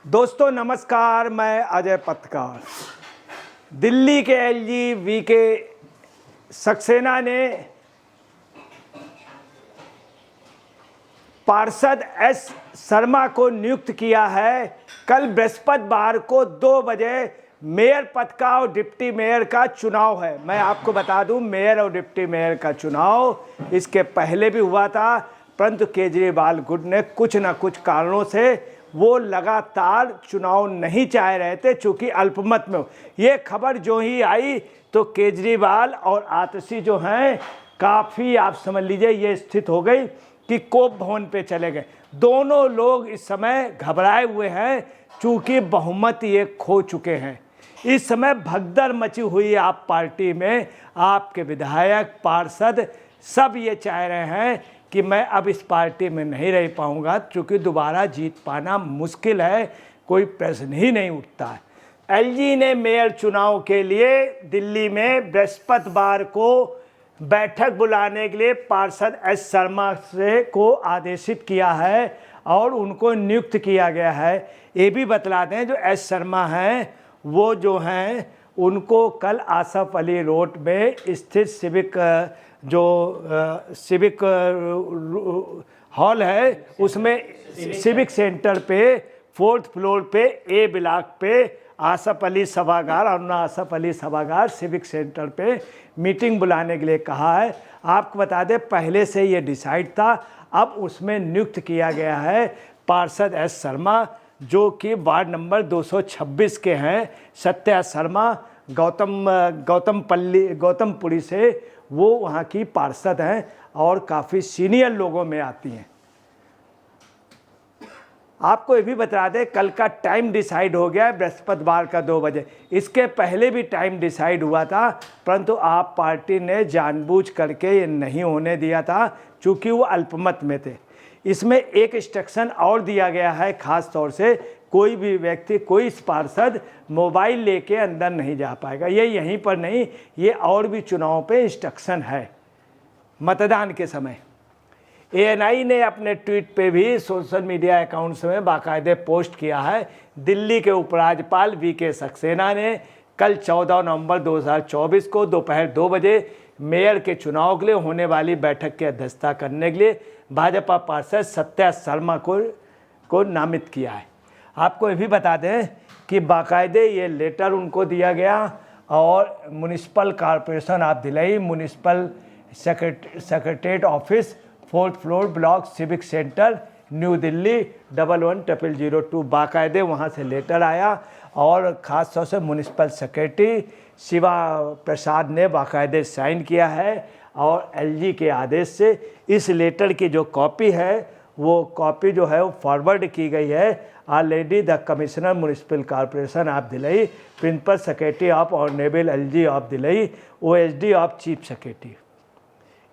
दोस्तों नमस्कार, मैं अजय पत्रकार। दिल्ली के एलजी वीके सक्सेना ने पार्षद एस शर्मा को नियुक्त किया है। कल बृहस्पतिवार को 2 बजे मेयर पद का और डिप्टी मेयर का चुनाव है। मैं आपको बता दूं, मेयर और डिप्टी मेयर का चुनाव इसके पहले भी हुआ था, परंतु केजरीवाल गुट ने कुछ न कुछ कारणों से वो लगातार चुनाव नहीं चाह रहे थे, चूँकि अल्पमत में हो। ये खबर जो ही आई तो केजरीवाल और आतिशी जो हैं काफ़ी, आप समझ लीजिए, ये स्थिति हो गई कि कोप भवन पे चले गए। दोनों लोग इस समय घबराए हुए हैं, चूँकि बहुमत ये खो चुके हैं। इस समय भगदड़ मची हुई आप पार्टी में, आपके विधायक, पार्षद सब ये चाह रहे हैं कि मैं अब इस पार्टी में नहीं रह पाऊंगा, क्योंकि दोबारा जीत पाना मुश्किल है, कोई प्रश्न ही नहीं उठता है। एलजी ने मेयर चुनाव के लिए दिल्ली में बृहस्पतिवार को बैठक बुलाने के लिए पार्षद एस शर्मा से को आदेशित किया है और उनको नियुक्त किया गया है। ये भी बतला दें, जो एस शर्मा हैं वो जो हैं उनको कल आसफ अली रोड में स्थित सिविक हॉल है, उसमें सिविक सेंटर पे 4th फ्लोर पे ए ब्लॉक पे आसफ अली सभागार और आसफ अली सभागार सिविक सेंटर पे मीटिंग बुलाने के लिए कहा है। आपको बता दें, पहले से ये डिसाइड था, अब उसमें नियुक्त किया गया है पार्षद एस शर्मा, जो कि वार्ड नंबर 226 के हैं। सत्या शर्मा गौतमपुरी से वो वहाँ की पार्षद हैं और काफ़ी सीनियर लोगों में आती हैं। आपको ये भी बता दें, कल का टाइम डिसाइड हो गया है बृहस्पतिवार का 2 बजे। इसके पहले भी टाइम डिसाइड हुआ था, परंतु आप पार्टी ने जानबूझ करके ये नहीं होने दिया था, चूँकि वो अल्पमत में थे। इसमें एक इंस्ट्रक्शन और दिया गया है, ख़ास तौर से कोई भी व्यक्ति, कोई पार्षद मोबाइल लेके अंदर नहीं जा पाएगा। ये यहीं पर नहीं, ये और भी चुनाव पे इंस्ट्रक्शन है मतदान के समय। एएनआई ने अपने ट्वीट पे भी सोशल मीडिया अकाउंट्स में बाकायदे पोस्ट किया है। दिल्ली के उपराज्यपाल वीके सक्सेना ने कल 14 नवंबर 2024 को दोपहर 2 बजे मेयर के चुनाव के लिए होने वाली बैठक की अध्यक्षता करने के लिए भाजपा पार्षद सत्या शर्मा को नामित किया है। आपको ये भी बता दें कि बाकायदे ये लेटर उनको दिया गया और municipal corporation of Delhi, municipal secretariat office, 4th floor block civic centre, new Delhi 110002, बाकायदे वहाँ से लेटर आया और ख़ास तौर से म्युनिसिपल सेक्रेटरी शिवा प्रसाद ने बाकायदे साइन किया है और एलजी के आदेश से इस लेटर की जो कॉपी है वो कॉपी जो है वो फॉरवर्ड की गई है already the commissioner municipal corporation of Delhi, principal secretary of honourable LG of Delhi, OSD of chief secretary.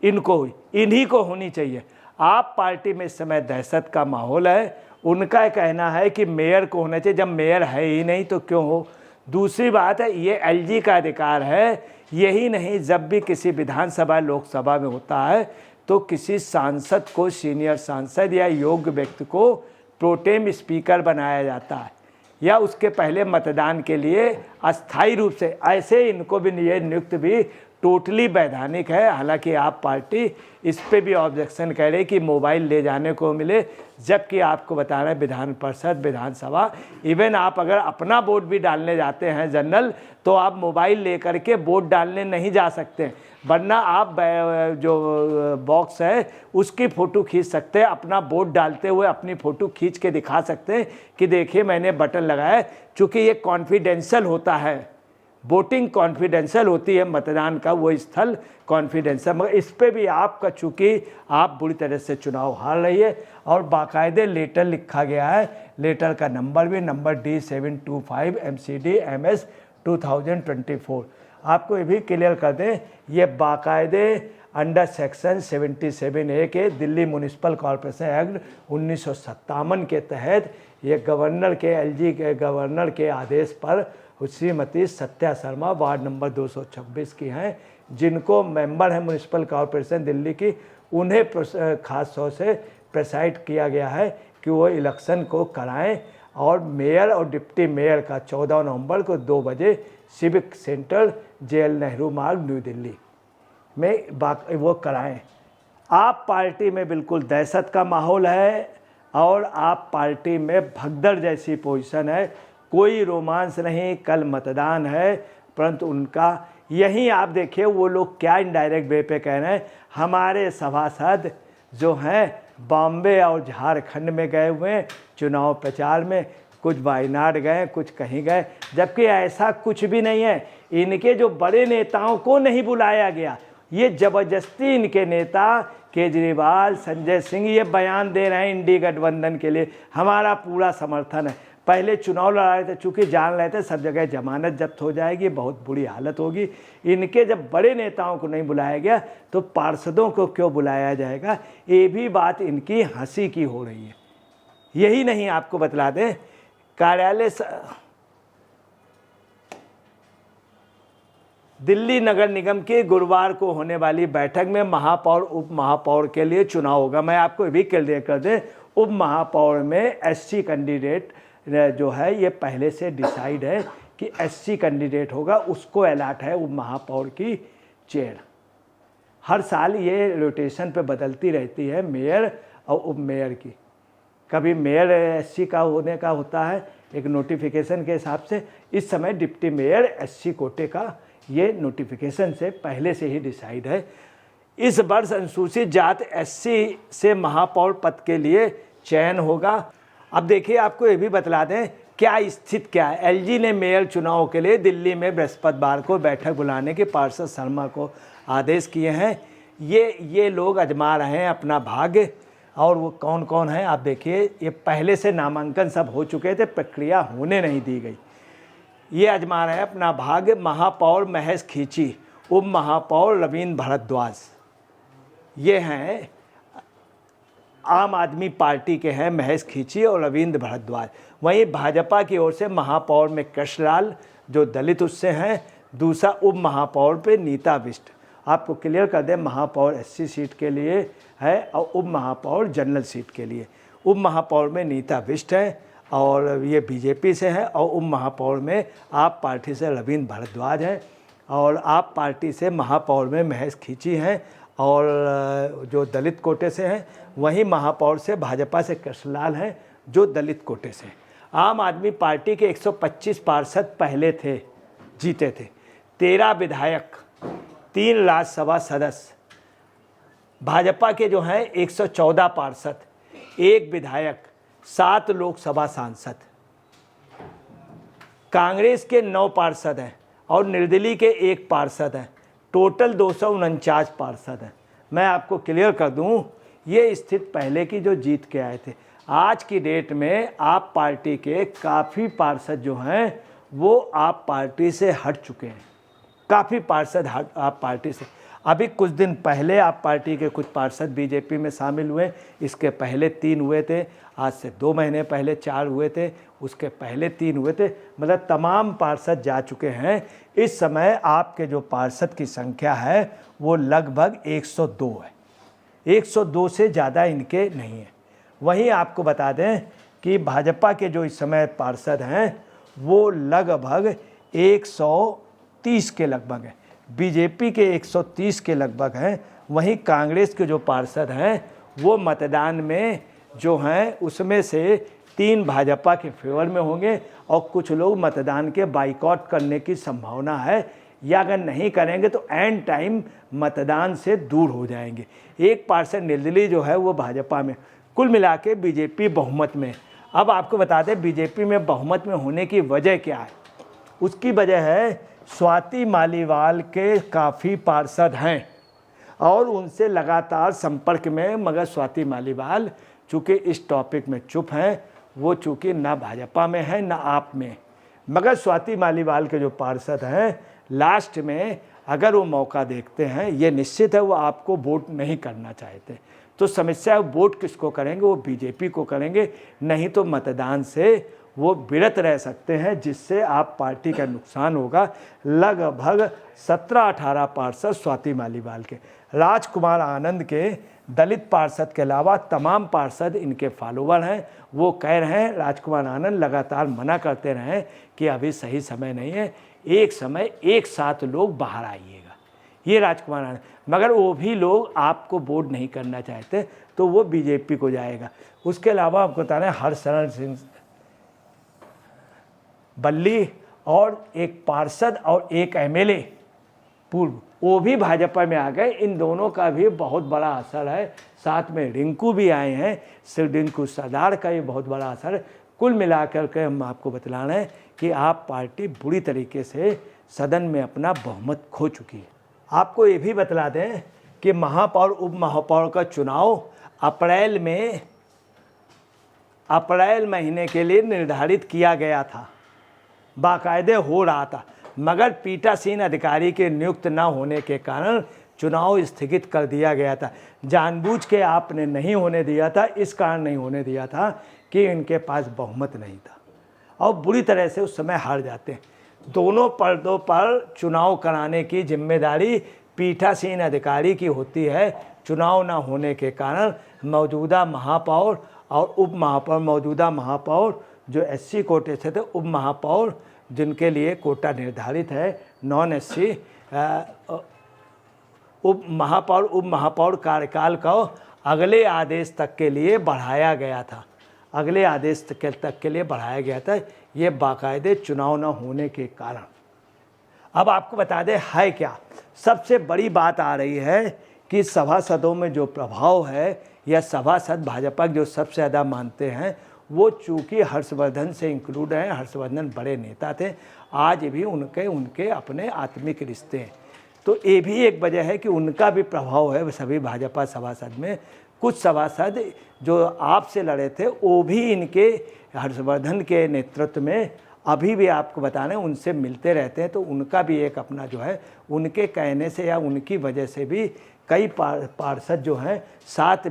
इन्हीं को होनी चाहिए। आप पार्टी में इस समय दहशत का माहौल है। उनका कहना है कि मेयर को होना चाहिए, जब मेयर है ही नहीं तो क्यों हो। दूसरी बात है, ये एलजी का अधिकार है। यही नहीं, जब भी किसी विधानसभा लोकसभा में होता है तो किसी सांसद को, सीनियर सांसद या योग्य व्यक्ति को प्रोटेम स्पीकर बनाया जाता है या उसके पहले मतदान के लिए अस्थायी रूप से। ऐसे इनको भी ये नियुक्त भी टोटली वैधानिक है। हालांकि आप पार्टी इस पे भी ऑब्जेक्शन कह रही कि मोबाइल ले जाने को मिले, जबकि आपको बता रहे हैं विधान परिषद, विधानसभा, इवन आप अगर अपना वोट भी डालने जाते हैं जनरल, तो आप मोबाइल लेकर के वोट डालने नहीं जा सकते, वरना आप जो बॉक्स है उसकी फ़ोटो खींच सकते हैं। अपना वोट डालते हुए अपनी फ़ोटो खींच के दिखा सकते हैं कि देखिए मैंने बटन लगाया। चूँकि ये कॉन्फिडेंशियल होता है, वोटिंग कॉन्फिडेंशियल होती है, मतदान का वो स्थल कॉन्फिडेंशियल, मगर इस पे भी आपका, चूँकि आप बुरी तरह से चुनाव हार रही है और बाकायदे लेटर लिखा गया है। लेटर का नंबर भी नंबर D725 MCD MS 2024। आपको ये भी क्लियर कर दें, ये बाकायदे अंडर सेक्शन 77A के दिल्ली म्युनिसिपल कॉरपोरेशन एक्ट 1957 के तहत ये गवर्नर के, एलजी के गवर्नर के आदेश पर श्रीमती सत्या शर्मा वार्ड नंबर 226 की हैं, जिनको मेंबर हैं म्युनिसिपल कॉरपोरेशन दिल्ली की, उन्हें खास तौर से प्रेसाइड किया गया है कि वो इलेक्शन को कराएं और मेयर और डिप्टी मेयर का 14 नवंबर को 2 बजे सिविक सेंटर जेल नेहरू मार्ग न्यू दिल्ली में वो कराएं। आप पार्टी में बिल्कुल दहशत का माहौल है और आप पार्टी में भगदड़ जैसी पोजीशन है, कोई रोमांस नहीं। कल मतदान है, परंतु उनका यहीं आप देखिए वो लोग क्या इनडायरेक्ट वे पे कह रहे हैं, हमारे सभासद जो हैं बॉम्बे और झारखंड में गए हुए हैं चुनाव प्रचार में, कुछ वायनाड गए, कुछ कहीं गए, जबकि ऐसा कुछ भी नहीं है। इनके जो बड़े नेताओं को नहीं बुलाया गया, ये ज़बरदस्ती इनके नेता केजरीवाल, संजय सिंह ये बयान दे रहे हैं इंडी गठबंधन के लिए हमारा पूरा समर्थन है। पहले चुनाव लड़ा रहे थे, चूँकि जान रहे थे सब जगह जमानत जब्त हो जाएगी, बहुत बुरी हालत होगी। इनके जब बड़े नेताओं को नहीं बुलाया गया तो पार्षदों को क्यों बुलाया जाएगा, ये भी बात इनकी हंसी की हो रही है। यही नहीं, आपको बतला दें कार्यालय दिल्ली नगर निगम की गुरुवार को होने वाली बैठक में महापौर उप महापौर के लिए चुनाव होगा। मैं आपको ये भी क्लियर कर दें, उप महापौर में एससी कैंडिडेट जो है ये पहले से डिसाइड है कि एससी कैंडिडेट होगा, उसको अलॉट है उप महापौर की चेयर। हर साल ये रोटेशन पे बदलती रहती है मेयर और उप मेयर की। कभी मेयर एससी का होने का होता है एक नोटिफिकेशन के हिसाब से, इस समय डिप्टी मेयर एससी कोटे का ये नोटिफिकेशन से पहले से ही डिसाइड है। इस वर्ष अनुसूचित जात एससी से महापौर पद के लिए चयन होगा। अब देखिए आपको ये भी बतला दें क्या स्थिति क्या है। एलजी ने मेयर चुनाव के लिए दिल्ली में बृहस्पतिवार को बैठक बुलाने के पार्षद शर्मा को आदेश किए हैं। ये लोग आजमा रहे हैं अपना भाग्य, और वो कौन कौन है आप देखिए। ये पहले से नामांकन सब हो चुके थे, प्रक्रिया होने नहीं दी गई। ये आजमा रहे हैं अपना भाग्य महापौर महेश खींची, उप महापौर रविंद्र भारद्वाज, ये हैं आम आदमी पार्टी के हैं महेश खींची और रविंद्र भारद्वाज। वहीं भाजपा की ओर से महापौर में कृष्णलाल जो दलित उससे हैं, दूसरा उप महापौर पे नीता बिष्ट। आपको क्लियर कर दें, महापौर एससी सीट के लिए है और उप महापौर जनरल सीट के लिए। उप महापौर में नीता बिष्ट है और ये बीजेपी से है, और उप महापौर में आप पार्टी से रविंद्र भारद्वाज हैं, और आप पार्टी से महापौर में महेश खींची हैं और जो दलित कोटे से हैं। वहीं महापौर से भाजपा से कृष्णलाल हैं जो दलित कोटे से। आम आदमी पार्टी के 125 पार्षद पहले थे, जीते थे, 13 विधायक, 3 राज्यसभा सदस्य। भाजपा के जो हैं 114 पार्षद, 1 विधायक, 7 लोकसभा सांसद। कांग्रेस के 9 पार्षद हैं और निर्दलीय के 1 पार्षद हैं। टोटल 249 पार्षद हैं। मैं आपको क्लियर कर दूं, ये स्थिति पहले की जो जीत के आए थे। आज की डेट में आप पार्टी के काफ़ी पार्षद जो हैं वो आप पार्टी से हट चुके हैं। काफ़ी पार्षद आप पार्टी से, अभी कुछ दिन पहले आप पार्टी के कुछ पार्षद बीजेपी में शामिल हुए। इसके पहले 3 हुए थे, आज से 2 महीने पहले 4 हुए थे, उसके पहले 3 हुए थे। मतलब तमाम पार्षद जा चुके हैं। इस समय आपके जो पार्षद की संख्या है वो लगभग 102 है। 102 से ज़्यादा इनके नहीं है। वहीं आपको बता दें कि भाजपा के जो इस समय पार्षद हैं वो लगभग 130 के लगभग हैं, बीजेपी के 130 के लगभग हैं। वहीं कांग्रेस के जो पार्षद हैं वो मतदान में जो हैं उसमें से 3 भाजपा के फेवर में होंगे और कुछ लोग मतदान के बाइकआउट करने की संभावना है, या अगर नहीं करेंगे तो एंड टाइम मतदान से दूर हो जाएंगे। 1 पार्षद निर्दलीय जो है वो भाजपा में। कुल मिला के बीजेपी बहुमत में। अब आपको बता दें बीजेपी में बहुमत में होने की वजह क्या है। उसकी वजह है स्वाति मालीवाल के काफ़ी पार्षद हैं और उनसे लगातार संपर्क में, मगर स्वाति मालीवाल चूँकि इस टॉपिक में चुप हैं, वो चूँकि ना भाजपा में है ना आप में। मगर स्वाति मालीवाल के जो पार्षद हैं लास्ट में अगर वो मौका देखते हैं, ये निश्चित है वो आपको वोट नहीं करना चाहते। तो समस्या वोट किसको करेंगे, वो बीजेपी को करेंगे, नहीं तो मतदान से वो विरत रह सकते हैं, जिससे आप पार्टी का नुकसान होगा। लगभग 17-18 पार्षद स्वाति मालीवाल के, राजकुमार आनंद के दलित पार्षद के अलावा तमाम पार्षद इनके फॉलोवर हैं। वो कह रहे हैं, राजकुमार आनंद लगातार मना करते रहे कि अभी सही समय नहीं है, एक समय एक साथ लोग बाहर आइएगा, ये राजकुमार आनंद। मगर वो भी लोग आपको वोट नहीं करना चाहते तो वो बीजेपी को जाएगा। उसके अलावा आपको बता रहे हैं हरशरण सिंह बल्ली और एक पार्षद और एक एमएलए पूर्व, वो भी भाजपा में आ गए। इन दोनों का भी बहुत बड़ा असर है। साथ में रिंकू भी आए हैं, सिर्फ रिंकू सरदार का ये बहुत बड़ा असर है। कुल मिलाकर के हम आपको बतला रहे हैं कि आप पार्टी बुरी तरीके से सदन में अपना बहुमत खो चुकी है। आपको ये भी बतला दें कि महापौर उप महापौर का चुनाव अप्रैल महीने के लिए निर्धारित किया गया था, बाकायदे हो रहा था, मगर पीठासीन अधिकारी के नियुक्त न होने के कारण चुनाव स्थगित कर दिया गया था। जानबूझ के आपने नहीं होने दिया था, इस कारण नहीं होने दिया था कि इनके पास बहुमत नहीं था और बुरी तरह से उस समय हार जाते हैं। दोनों पर्दों पर चुनाव कराने की जिम्मेदारी पीठासीन अधिकारी की होती है। चुनाव न होने के कारण मौजूदा महापौर और उप महापौर, मौजूदा महापौर जो एससी कोटे से थे, उप महापौर जिनके लिए कोटा निर्धारित है नॉन एससी, उप महापौर कार्यकाल को अगले आदेश तक के लिए बढ़ाया गया था, अगले आदेश तक के लिए बढ़ाया गया था, ये बाकायदे चुनाव न होने के कारण। अब आपको बता दें है क्या, सबसे बड़ी बात आ रही है कि सभासदों में जो प्रभाव है या सभासद भाजपा जो सबसे ज़्यादा मानते हैं, वो चूँकि हर्षवर्धन से इंक्लूड हैं, हर्षवर्धन बड़े नेता थे, आज भी उनके अपने आत्मिक रिश्ते हैं। तो ये भी एक वजह है कि उनका भी प्रभाव है सभी भाजपा सभासद में। कुछ सभासद जो आपसे लड़े थे वो भी इनके हर्षवर्धन के नेतृत्व में अभी भी आपको बताने उनसे मिलते रहते हैं। तो उनका भी एक अपना जो है, उनके कहने से या उनकी वजह से भी कई पार्षद जो हैं साथ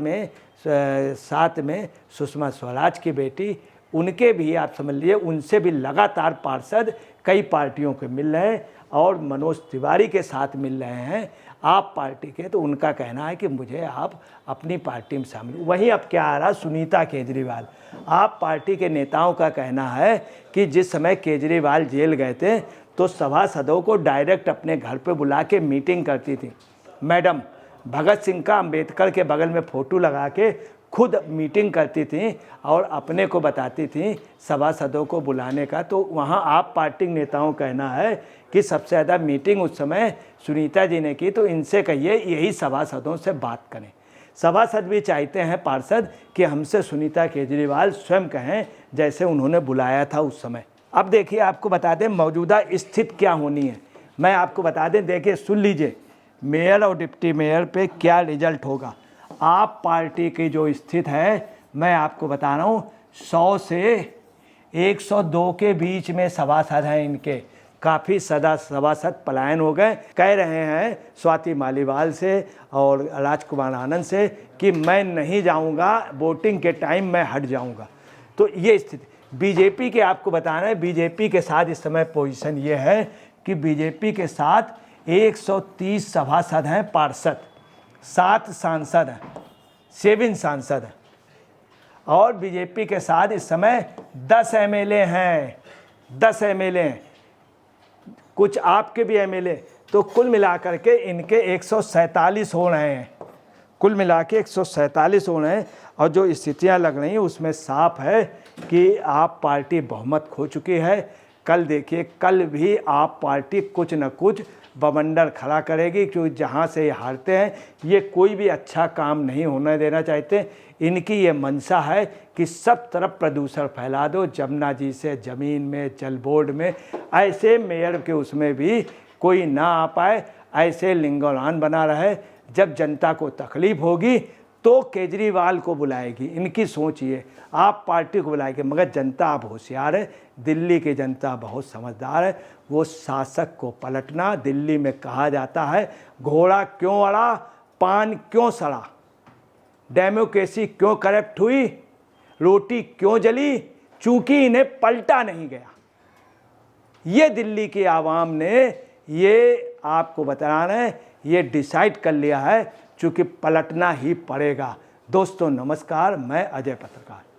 में सुषमा स्वराज की बेटी, उनके भी आप समझ लीजिए, उनसे भी लगातार पार्षद कई पार्टियों के मिल रहे हैं और मनोज तिवारी के साथ मिल रहे हैं आप पार्टी के। तो उनका कहना है कि मुझे आप अपनी पार्टी में शामिल। वहीं अब क्या आ रहा, सुनीता केजरीवाल, आप पार्टी के नेताओं का कहना है कि जिस समय केजरीवाल जेल गए थे तो सभासदों को डायरेक्ट अपने घर पे बुला के मीटिंग करती थी मैडम, भगत सिंह का अंबेडकर के बगल में फ़ोटो लगा के खुद मीटिंग करती थी और अपने को बताती थी सभासदों को बुलाने का। तो वहाँ आप पार्टी नेताओं का कहना है कि सबसे ज़्यादा मीटिंग उस समय सुनीता जी ने की, तो इनसे कहिए यही सभासदों से बात करें। सभासद भी चाहते हैं पार्षद कि हमसे सुनीता केजरीवाल स्वयं कहें जैसे उन्होंने बुलाया था उस समय। अब देखिए आपको बता दें मौजूदा स्थिति क्या होनी है, मैं आपको बता दें, देखिए सुन लीजिए मेयर और डिप्टी मेयर पे क्या रिजल्ट होगा। आप पार्टी की जो स्थिति है मैं आपको बता रहा हूँ, 100 से 102 के बीच में सभासद हैं इनके। काफ़ी सभासद पलायन हो गए। कह रहे हैं स्वाति मालीवाल से और राजकुमार आनंद से कि मैं नहीं जाऊंगा, वोटिंग के टाइम मैं हट जाऊंगा। तो ये स्थिति बीजेपी के आपको बताना है। बीजेपी के साथ इस समय पोजीशन ये है कि बीजेपी के साथ 130 सभासद हैं, पार्षद 7 सांसद हैं, 7 सांसद हैं और बीजेपी के साथ इस समय 10 एमएलए हैं, 10 एमएलए हैं, कुछ आपके भी एमएलए। तो कुल मिलाकर के इनके 147 हो रहे हैं, कुल मिला के 147 हो रहे हैं। और जो स्थितियां लग रही हैं उसमें साफ है कि आप पार्टी बहुमत खो चुकी है। कल देखिए, कल भी आप पार्टी कुछ न कुछ बवंडर खड़ा करेगी, क्योंकि जहाँ से ये हारते हैं ये कोई भी अच्छा काम नहीं होने देना चाहते। इनकी ये मंशा है कि सब तरफ प्रदूषण फैला दो, जमुना जी से ज़मीन में, जल बोर्ड में, ऐसे मेयर के उसमें भी कोई ना आ पाए, ऐसे लिंगोरान बना रहे। जब जनता को तकलीफ होगी तो केजरीवाल को बुलाएगी, इनकी सोच ये, आप पार्टी को बुलाएंगे। मगर जनता अब होशियार है, दिल्ली की जनता बहुत समझदार है। वो शासक को पलटना, दिल्ली में कहा जाता है घोड़ा क्यों अड़ा, पान क्यों सड़ा, डेमोक्रेसी क्यों करप्ट हुई, रोटी क्यों जली, चूंकि इन्हें पलटा नहीं गया। ये दिल्ली की आवाम ने ये आपको बता रहे हैं, ये डिसाइड कर लिया है चूँकि पलटना ही पड़ेगा। दोस्तों नमस्कार, मैं अजय पत्रकार।